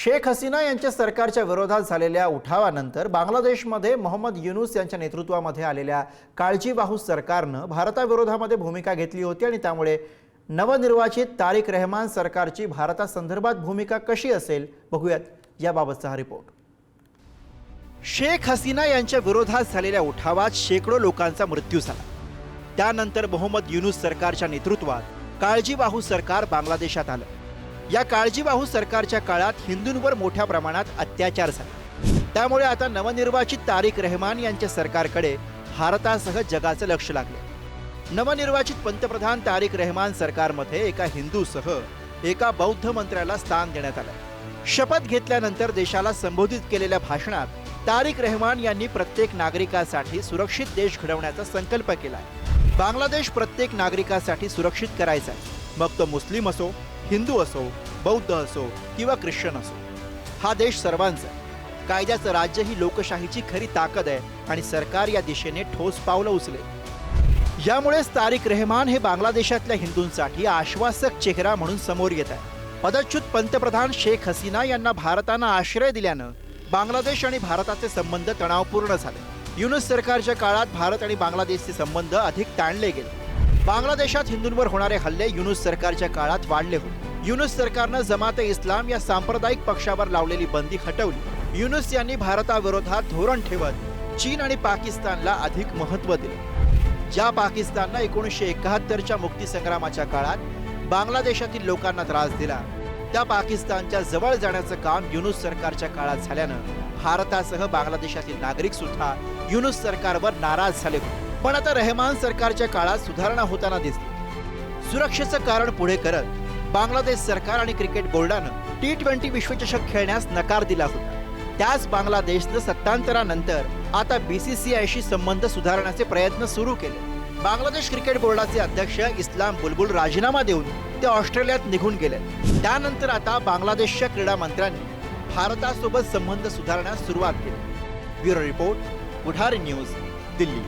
शेख हसीना यांच्या सरकारच्या विरोधात झालेल्या उठावानंतर बांगलादेशमध्ये मोहम्मद युनूस यांच्या नेतृत्वामध्ये आलेल्या काळजीवाहू सरकारनं भारताविरोधामध्ये भूमिका घेतली होती आणि त्यामुळे नवनिर्वाचित तारिक रहमान सरकारची भारतासंदर्भात भूमिका कशी असेल बघूयात याबाबतचा हा रिपोर्ट। शेख हसीना यांच्या विरोधात झालेल्या उठावात शेकडो लोकांचा मृत्यू झाला। त्यानंतर मोहम्मद युनूस सरकारच्या नेतृत्वात काळजीवाहू सरकार बांगलादेशात आलं। या काळजीवाहू सरकारच्या काळात हिंदूंवर मोठ्या प्रमाणात अत्याचार झाले। त्यामुळे आता नवनिर्वाचित तारिक रहमान यांच्या सरकारकडे भारतासह जगाचं लक्ष लागले। नवनिर्वाचित पंतप्रधान तारिक रहमान सरकारमध्ये एका हिंदूसह एका बौद्ध मंत्र्याला स्थान देण्यात आलं। शपथ घेतल्यानंतर देशाला संबोधित केलेल्या भाषणात तारिक रहमान यांनी प्रत्येक नागरिकासाठी सुरक्षित देश घडवण्याचा संकल्प केला। बांगलादेश प्रत्येक नागरिकासाठी सुरक्षित करायचा आहे, मग तो मुस्लिम असो, हिंदू असो, बौद्ध असो किंवा ख्रिश्चन असो। हा देश सर्वांचा आहे। कायद्याचं राज्य ही लोकशाहीची खरी ताकद आहे आणि सरकार या दिशेने ठोस पावलं उचलेल। यामुळेच तारिक रहमान हे बांगलादेशातल्या हिंदूंसाठी आश्वासक चेहरा म्हणून समोर येत आहे। पदच्युत पंतप्रधान शेख हसीना यांना भारतानं आश्रय दिल्यानं बांगलादेश आणि भारताचे संबंध तणावपूर्ण झाले। युनूस सरकारच्या काळात भारत आणि बांगलादेशचे संबंध अधिक ताणले गेले। बांगलादेशात हिंदूंवर होणारे हल्ले युनूस सरकारच्या काळात वाढले होते। युनूस सरकारनं जमात इस्लाम या सांप्रदायिक पक्षावर लावलेली बंदी हटवली। युनूस यांनी भारताविरोधात धोरण ठेवत चीन आणि पाकिस्तानला अधिक महत्त्व दिले। ज्या पाकिस्ताननं 1971च्या मुक्तीसंग्रामाच्या काळात बांगलादेशातील लोकांना त्रास दिला, त्या पाकिस्तानच्या जवळ जाण्याचं काम युनूस सरकारच्या काळात झाल्यानं भारतासह बांगलादेशातील नागरिक सुद्धा युनूस सरकारवर नाराज झाले होते। पण आता रहमान सरकारच्या काळात सुधारणा होताना दिसते। सुरक्षेचं कारण पुढे करत बांगलादेश सरकार आणि क्रिकेट बोर्डानं T20 विश्वचषक खेळण्यास नकार दिला होता। त्याच बांगलादेशनं सत्तांतरानंतर आता BCCIशी संबंध सुधारण्याचे प्रयत्न सुरू केले। बांगलादेश क्रिकेट बोर्डाचे अध्यक्ष इस्लाम बुलबुल राजीनामा देऊन ते ऑस्ट्रेलियात निघून गेले। त्यानंतर आता बांगलादेशच्या क्रीडा मंत्र्यांनी भारतासोबत संबंध सुधारण्यास सुरुवात केली। ब्युरो रिपोर्ट, पुढारी न्यूज, दिल्ली।